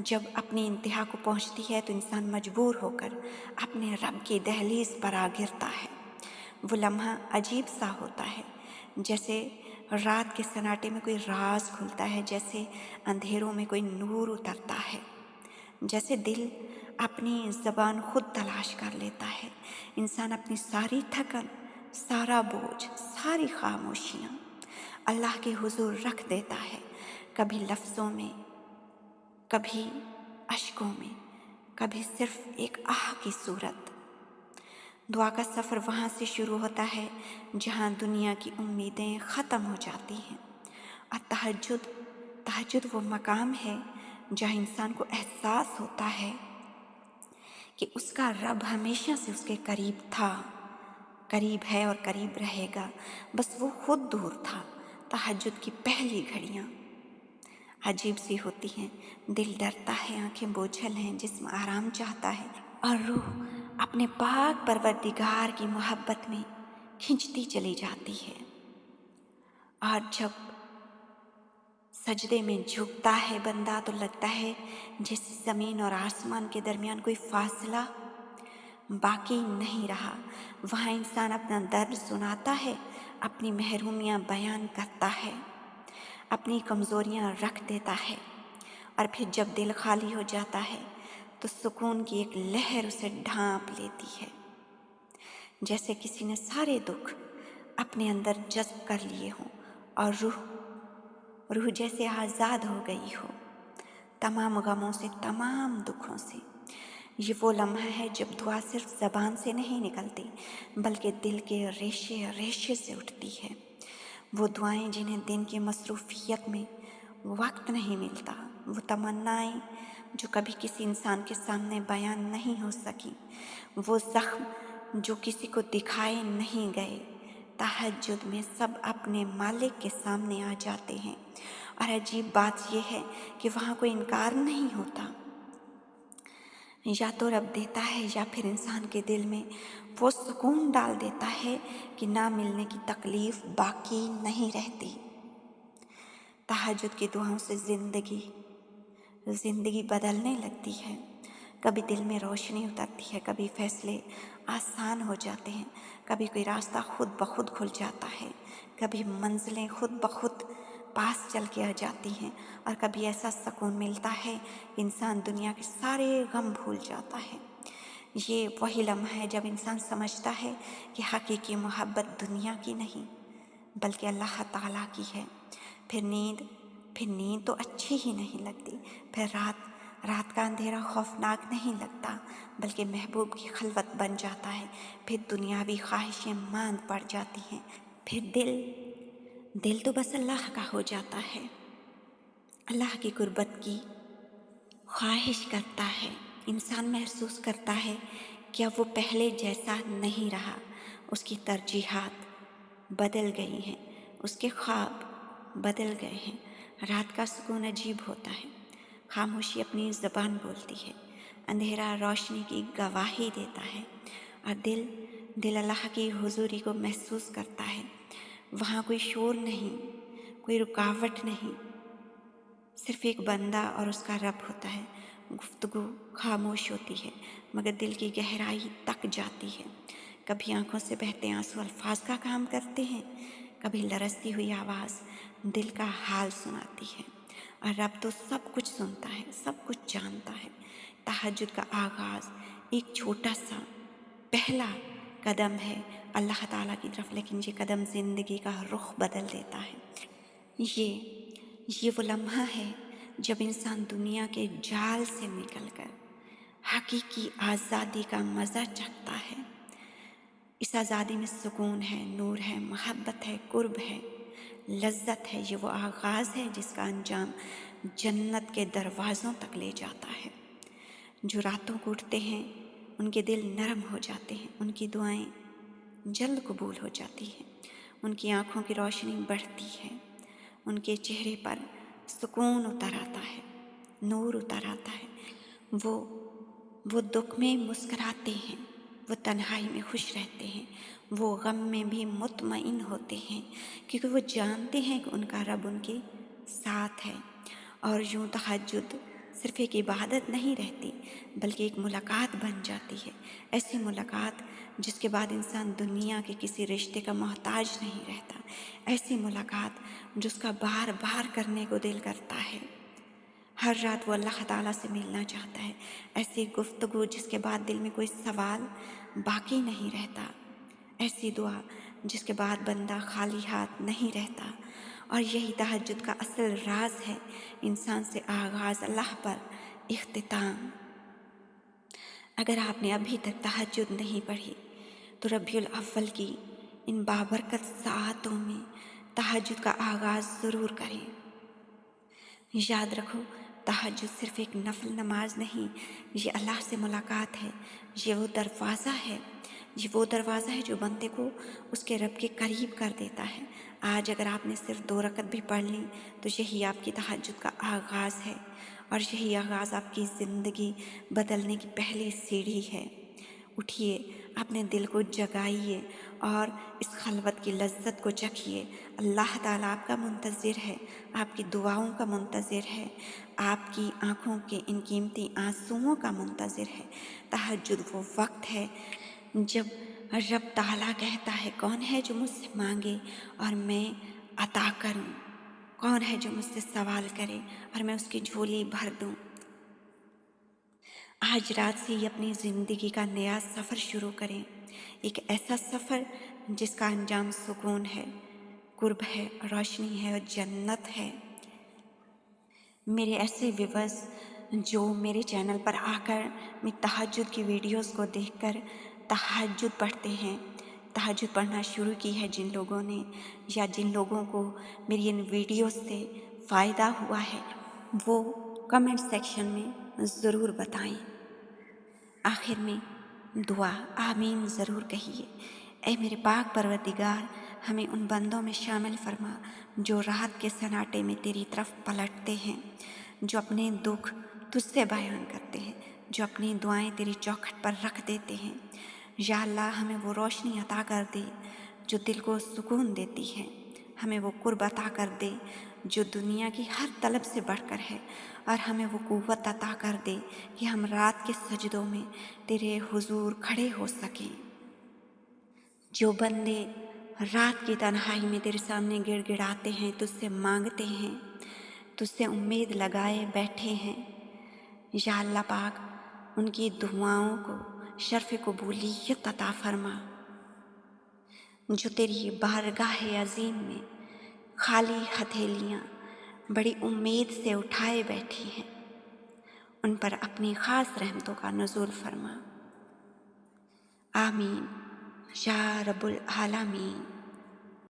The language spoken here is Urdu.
جب اپنی انتہا کو پہنچتی ہے تو انسان مجبور ہو کر اپنے رب کی دہلیز پر آ گرتا ہے۔ وہ لمحہ عجیب سا ہوتا ہے، جیسے رات کے سناٹے میں کوئی راز کھلتا ہے، جیسے اندھیروں میں کوئی نور اترتا ہے، جیسے دل اپنی زبان خود تلاش کر لیتا ہے۔ انسان اپنی ساری تھکن، سارا بوجھ، ساری خاموشیاں اللہ کے حضور رکھ دیتا ہے، کبھی لفظوں میں، کبھی اشکوں میں، کبھی صرف ایک آہ کی صورت۔ دعا کا سفر وہاں سے شروع ہوتا ہے جہاں دنیا کی امیدیں ختم ہو جاتی ہیں، اور تہجد وہ مقام ہے جہاں انسان کو احساس ہوتا ہے کہ اس کا رب ہمیشہ سے اس کے قریب تھا، قریب ہے اور قریب رہے گا، بس وہ خود دور تھا۔ تہجد کی پہلی گھڑیاں عجیب سی ہوتی ہیں، دل ڈرتا ہے، آنکھیں بوجھل ہیں، جسم آرام چاہتا ہے، اور روح اپنے پاک پروردگار کی محبت میں کھنچتی چلی جاتی ہے۔ اور جب سجدے میں جھکتا ہے بندہ تو لگتا ہے جیسے زمین اور آسمان کے درمیان کوئی فاصلہ باقی نہیں رہا۔ وہاں انسان اپنا درد سناتا ہے، اپنی محرومیاں بیان کرتا ہے، اپنی کمزوریاں رکھ دیتا ہے، اور پھر جب دل خالی ہو جاتا ہے تو سکون کی ایک لہر اسے ڈھانپ لیتی ہے، جیسے کسی نے سارے دکھ اپنے اندر جذب کر لیے ہوں، اور روح جیسے آزاد ہو گئی ہو تمام غموں سے، تمام دکھوں سے۔ یہ وہ لمحہ ہے جب دعا صرف زبان سے نہیں نکلتی بلکہ دل کے ریشے ریشے سے اٹھتی ہے۔ وہ دعائیں جنہیں دن کی مصروفیت میں وقت نہیں ملتا، وہ تمنائیں جو کبھی کسی انسان کے سامنے بیان نہیں ہو سکی، وہ زخم جو کسی کو دکھائے نہیں گئے، تہجد میں سب اپنے مالک کے سامنے آ جاتے ہیں۔ اور عجیب بات یہ ہے کہ وہاں کوئی انکار نہیں ہوتا، یا تو رب دیتا ہے یا پھر انسان کے دل میں وہ سکون ڈال دیتا ہے کہ نہ ملنے کی تکلیف باقی نہیں رہتی۔ تہجد کی دعاؤں سے زندگی بدلنے لگتی ہے، کبھی دل میں روشنی اترتی ہے، کبھی فیصلے آسان ہو جاتے ہیں، کبھی کوئی راستہ خود بخود کھل جاتا ہے، کبھی منزلیں خود بخود پاس چل کے آ جاتی ہیں، اور کبھی ایسا سکون ملتا ہے کہ انسان دنیا کے سارے غم بھول جاتا ہے۔ یہ وہی لمحہ ہے جب انسان سمجھتا ہے کہ حقیقی محبت دنیا کی نہیں بلکہ اللہ تعالیٰ کی ہے۔ پھر نیند تو اچھی ہی نہیں لگتی، پھر رات کا اندھیرا خوفناک نہیں لگتا بلکہ محبوب کی خلوت بن جاتا ہے، پھر دنیاوی خواہشیں ماند پڑ جاتی ہیں، پھر دل تو بس اللہ کا ہو جاتا ہے، اللہ کی قربت کی خواہش کرتا ہے۔ انسان محسوس کرتا ہے کہ اب وہ پہلے جیسا نہیں رہا، اس کی ترجیحات بدل گئی ہیں، اس کے خواب بدل گئے ہیں۔ رات کا سکون عجیب ہوتا ہے، خاموشی اپنی زبان بولتی ہے، اندھیرا روشنی کی گواہی دیتا ہے، اور دل اللہ کی حضوری کو محسوس کرتا ہے۔ وہاں کوئی شور نہیں، کوئی رکاوٹ نہیں، صرف ایک بندہ اور اس کا رب ہوتا ہے۔ گفتگو خاموش ہوتی ہے مگر دل کی گہرائی تک جاتی ہے، کبھی آنکھوں سے بہتے آنسو الفاظ کا کام کرتے ہیں، کبھی لرزتی ہوئی آواز دل کا حال سناتی ہے، اور رب تو سب کچھ سنتا ہے، سب کچھ جانتا ہے۔ تہجد کا آغاز ایک چھوٹا سا پہلا قدم ہے اللہ تعالیٰ کی طرف، لیکن یہ قدم زندگی کا رخ بدل دیتا ہے۔ یہ وہ لمحہ ہے جب انسان دنیا کے جال سے نکل کر حقیقی آزادی کا مزہ چکھتا ہے۔ اس آزادی میں سکون ہے، نور ہے، محبت ہے، قرب ہے، لذت ہے۔ یہ وہ آغاز ہے جس کا انجام جنت کے دروازوں تک لے جاتا ہے۔ جو راتوں کو اٹھتے ہیں ان کے دل نرم ہو جاتے ہیں، ان کی دعائیں جلد قبول ہو جاتی ہیں، ان کی آنکھوں کی روشنی بڑھتی ہے، ان کے چہرے پر سکون اتر آتا ہے، نور اتر آتا ہے۔ وہ دکھ میں مسکراتے ہیں، وہ تنہائی میں خوش رہتے ہیں، وہ غم میں بھی مطمئن ہوتے ہیں، کیونکہ وہ جانتے ہیں کہ ان کا رب ان کے ساتھ ہے۔ اور یوں تہجد صرف ایک عبادت نہیں رہتی بلکہ ایک ملاقات بن جاتی ہے، ایسی ملاقات جس کے بعد انسان دنیا کے کسی رشتے کا محتاج نہیں رہتا، ایسی ملاقات جس کا بار بار کرنے کو دل کرتا ہے۔ ہر رات وہ اللہ تعالیٰ سے ملنا چاہتا ہے، ایسی گفتگو جس کے بعد دل میں کوئی سوال باقی نہیں رہتا، ایسی دعا جس کے بعد بندہ خالی ہاتھ نہیں رہتا۔ اور یہی تہجد کا اصل راز ہے، انسان سے آغاز، اللہ پر اختتام۔ اگر آپ نے ابھی تک تہجد نہیں پڑھی تو ربیع الاول کی ان بابرکت ساعتوں میں تہجد کا آغاز ضرور کریں۔ یاد رکھو، تہجد صرف ایک نفل نماز نہیں، یہ اللہ سے ملاقات ہے، یہ وہ دروازہ ہے جو بندے کو اس کے رب کے قریب کر دیتا ہے۔ آج اگر آپ نے صرف 2 رکعت بھی پڑھ لی تو یہی آپ کی تہجد کا آغاز ہے، اور یہی آغاز آپ کی زندگی بدلنے کی پہلی سیڑھی ہے۔ اٹھیے، اپنے دل کو جگائیے اور اس خلوت کی لذت کو چکھیے۔ اللہ تعالیٰ آپ کا منتظر ہے، آپ کی دعاؤں کا منتظر ہے، آپ کی آنکھوں کے ان قیمتی آنسوؤں کا منتظر ہے۔ تہجد وہ وقت ہے جب رب تعالیٰ کہتا ہے، کون ہے جو مجھ سے مانگے اور میں عطا کروں، کون ہے جو مجھ سے سوال کرے اور میں اس کی جھولی بھر دوں۔ آج رات سے ہی اپنی زندگی کا نیا سفر شروع کریں، ایک ایسا سفر جس کا انجام سکون ہے، قرب ہے، روشنی ہے اور جنت ہے۔ میرے ایسے ویورز جو میرے چینل پر آ کر میں تہجد کی ویڈیوز کو دیکھ کر تہجد پڑھتے ہیں، تہجد پڑھنا شروع کی ہے جن لوگوں نے، یا جن لوگوں کو میری ان ویڈیوز سے فائدہ ہوا ہے، وہ کمنٹ سیکشن میں ضرور بتائیں۔ آخر میں دعا آمین ضرور کہیے۔ اے میرے پاک پروردگار، ہمیں ان بندوں میں شامل فرما جو رات کے سناٹے میں تیری طرف پلٹتے ہیں، جو اپنے دکھ تجھ سے بیان کرتے ہیں، جو اپنی دعائیں تیری چوکھٹ پر رکھ دیتے ہیں۔ یا اللہ، ہمیں وہ روشنی عطا کر دے جو دل کو سکون دیتی ہے، ہمیں وہ قرب عطا کر دے جو دنیا کی ہر طلب سے بڑھ کر ہے، اور ہمیں وہ قوت عطا کر دے کہ ہم رات کے سجدوں میں تیرے حضور کھڑے ہو سکیں۔ جو بندے رات کی تنہائی میں تیرے سامنے گڑ گڑاتے ہیں، تجھ سے مانگتے ہیں، تجھ سے امید لگائے بیٹھے ہیں، یا اللہ پاک ان کی دعاؤں کو شرف قبولیت عطا فرما۔ جو تیری بارگاہ عظیم میں خالی ہتھیلیاں بڑی امید سے اٹھائے بیٹھی ہیں، ان پر اپنی خاص رحمتوں کا نزول فرما۔ آمین یا رب العالمین۔